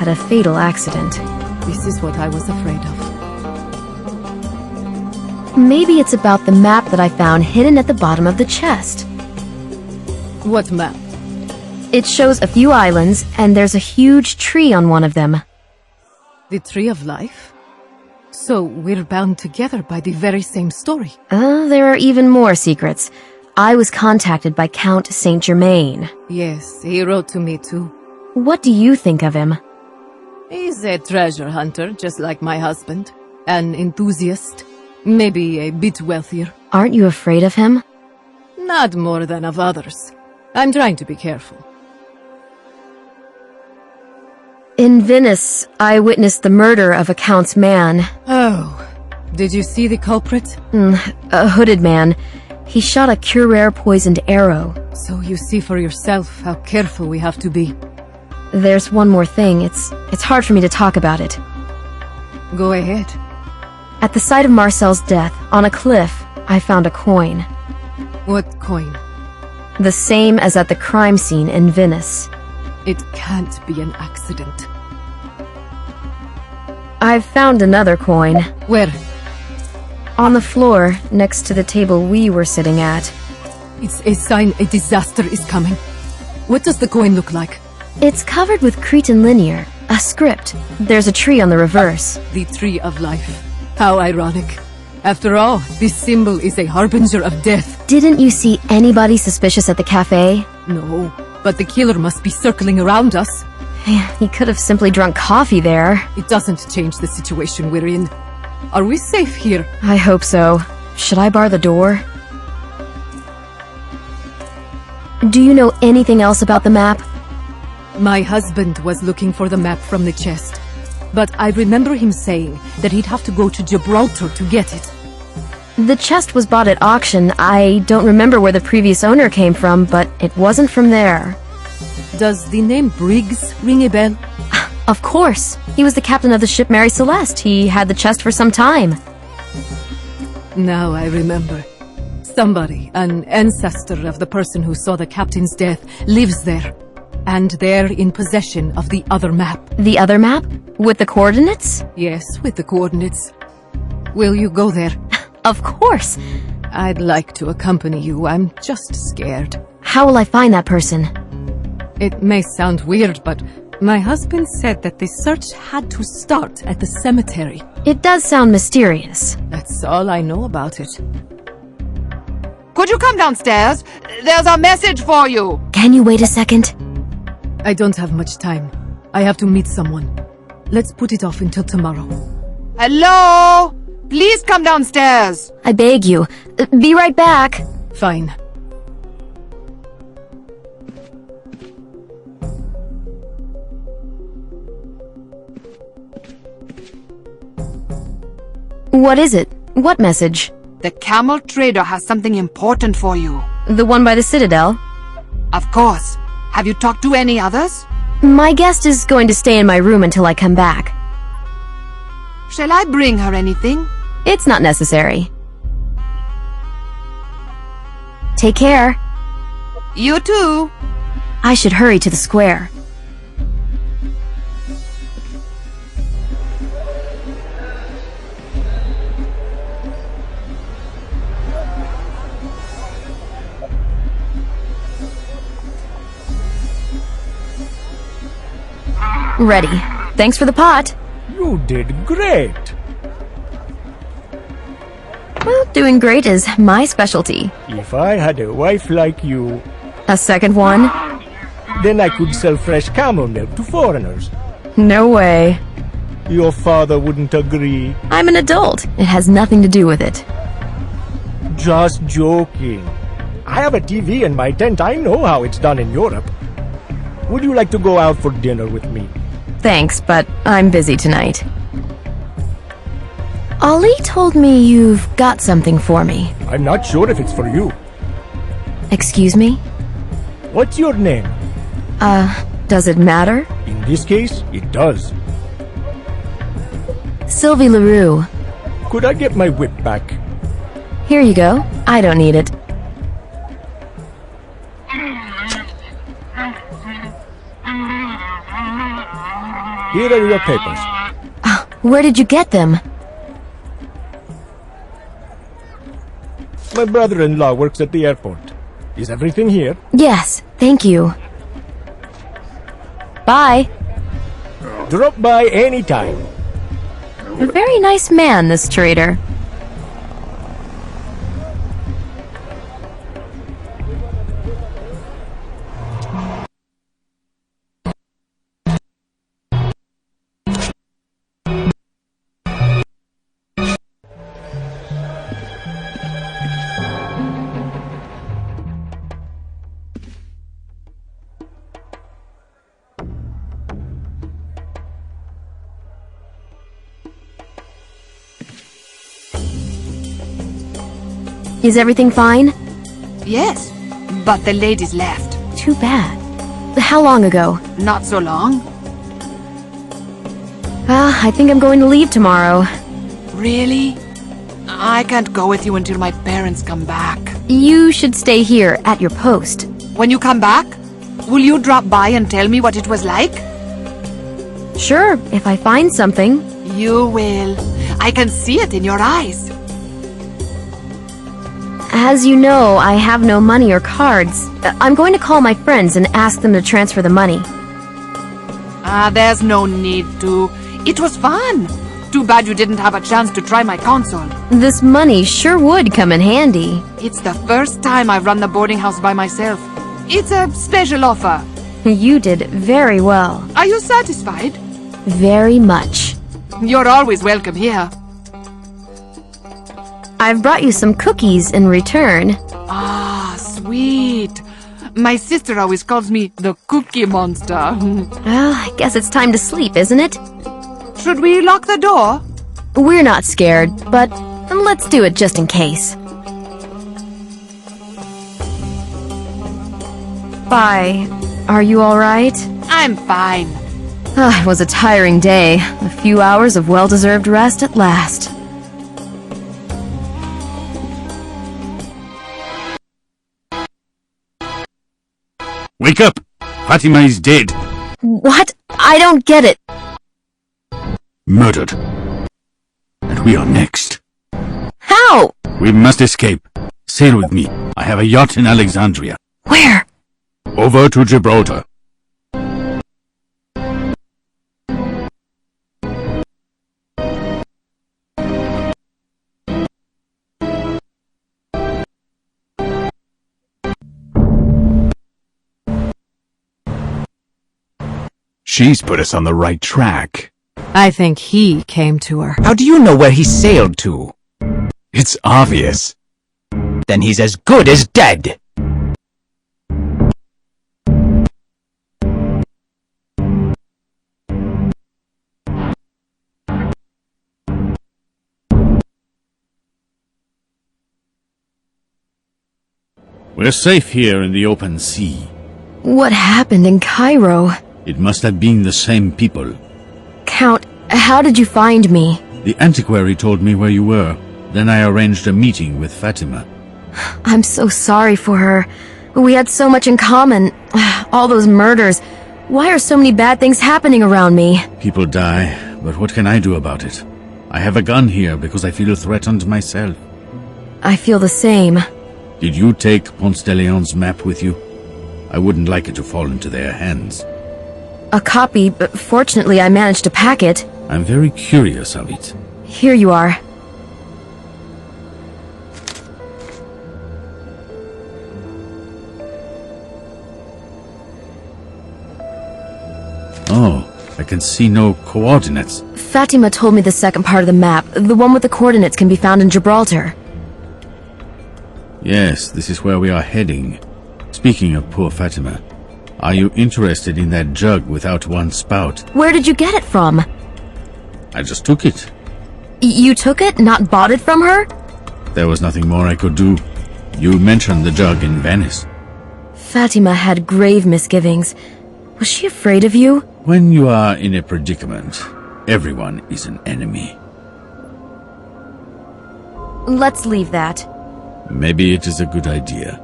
had a fatal accident. This is what I was afraid of. Maybe it's about the map that I found hidden at the bottom of the chest. What map? It shows a few islands, and there's a huge tree on one of them. The Tree of Life? So we're bound together by the very same story. There are even more secrets. I was contacted by Count Saint Germain. Yes, he wrote to me too. What do you think of him? He's a treasure hunter, just like my husband. An enthusiast. Maybe a bit wealthier. Aren't you afraid of him? Not more than of others. I'm trying to be careful. In Venice, I witnessed the murder of a count's man. Oh, did you see the culprit? A hooded man. He shot a Curer-poisoned arrow. So you see for yourself how careful we have to be. There's one more thing. It's hard for me to talk about it. Go ahead. At the site of Marcel's death, on a cliff, I found a coin. What coin? The same as at the crime scene in Venice. It can't be an accident. I've found another coin. Where? On the floor, next to the table we were sitting at. It's a sign a disaster is coming. What does the coin look like? It's covered with Cretan linear, a script. There's a tree on the reverse. The Tree of Life. How ironic. After all, this symbol is a harbinger of death. Didn't you see anybody suspicious at the cafe? No, but the killer must be circling around us. He could have simply drunk coffee there. It doesn't change the situation we're in. Are we safe here? I hope so. Should I bar the door? Do you know anything else about the map? My husband was looking for the map from the chest. But I remember him saying that he'd have to go to Gibraltar to get it. The chest was bought at auction. I don't remember where the previous owner came from, but it wasn't from there. Does the name Briggs ring a bell? Of course. He was the captain of the ship Mary Celeste. He had the chest for some time. Now I remember. Somebody, an ancestor of the person who saw the captain's death, lives there. And they're in possession of the other map. The other map? With the coordinates? Yes, with the coordinates. Will you go there? Of course. I'd like to accompany you. I'm just scared. How will I find that person? It may sound weird, but my husband said that the search had to start at the cemetery. It does sound mysterious. That's all I know about it. Could you come downstairs? There's a message for you. Can you wait a second? I don't have much time. I have to meet someone. Let's put it off until tomorrow. Hello? Please come downstairs. I beg you. Be right back. Fine. What is it? What message? The camel trader has something important for you. The one by the Citadel? Of course. Have you talked to any others? My guest is going to stay in my room until I come back. Shall I bring her anything? It's not necessary. Take care. You too. I should hurry to the square. Ready. Thanks for the pot. You did great. Well, doing great is my specialty. If I had a wife like you, A second one? then I could sell fresh camel milk to foreigners. No way. Your father wouldn't agree. I'm an adult. It has nothing to do with it. Just joking. I have a TV in my tent. I know how it's done in Europe. Would you like to go out for dinner with me? Thanks, but I'm busy tonight. Ali told me you've got something for me. I'm not sure if it's for you. Excuse me? What's your name? Does it matter? In this case, it does. Sylvie LaRue. Could I get my whip back? Here you go. I don't need it. Here are your papers. Where did you get them? My brother-in-law works at the airport. Is everything here? Yes, thank you. Bye. Drop by anytime. A very nice man, this trader. Is everything fine? Yes, but the ladies left. Too bad. How long ago? Not so long. Well, I think I'm going to leave tomorrow. Really? I can't go with you until my parents come back. You should stay here at your post. When you come back, will you drop by and tell me what it was like? Sure, if I find something. You will. I can see it in your eyes. As you know, I have no money or cards. I'm going to call my friends and ask them to transfer the money. There's no need to. It was fun. Too bad you didn't have a chance to try my console. This money sure would come in handy. It's the first time I've run the boarding house by myself. It's a special offer. You did very well. Are you satisfied? Very much. You're always welcome here. I've brought you some cookies in return. Ah, sweet. My sister always calls me the Cookie Monster. Well, I guess it's time to sleep, isn't it? Should we lock the door? We're not scared, but let's do it just in case. Bye. Are you all right? I'm fine. It was a tiring day. A few hours of well-deserved rest at last. Wake up! Fatima is dead. What? I don't get it. Murdered. And we are next. How? We must escape. Sail with me. I have a yacht in Alexandria. Where? Over to Gibraltar. She's put us on the right track. I think he came to her. How do you know where he sailed to? It's obvious. Then he's as good as dead. We're safe here in the open sea. What happened in Cairo? It must have been the same people. Count, how did you find me? The antiquary told me where you were. Then I arranged a meeting with Fatima. I'm so sorry for her. We had so much in common. All those murders. Why are so many bad things happening around me? People die, but what can I do about it? I have a gun here because I feel threatened myself. I feel the same. Did you take Ponce de Leon's map with you? I wouldn't like it to fall into their hands. A copy, but fortunately I managed to pack it. I'm very curious of it. Here you are. Oh, I can see no coordinates. Fatima told me the second part of the map. The one with the coordinates can be found in Gibraltar. Yes, this is where we are heading. Speaking of poor Fatima, are you interested in that jug without one spout? Where did you get it from? I just took it. You took it, not bought it from her? There was nothing more I could do. You mentioned the jug in Venice. Fatima had grave misgivings. Was she afraid of you? When you are in a predicament, everyone is an enemy. Let's leave that. Maybe it is a good idea.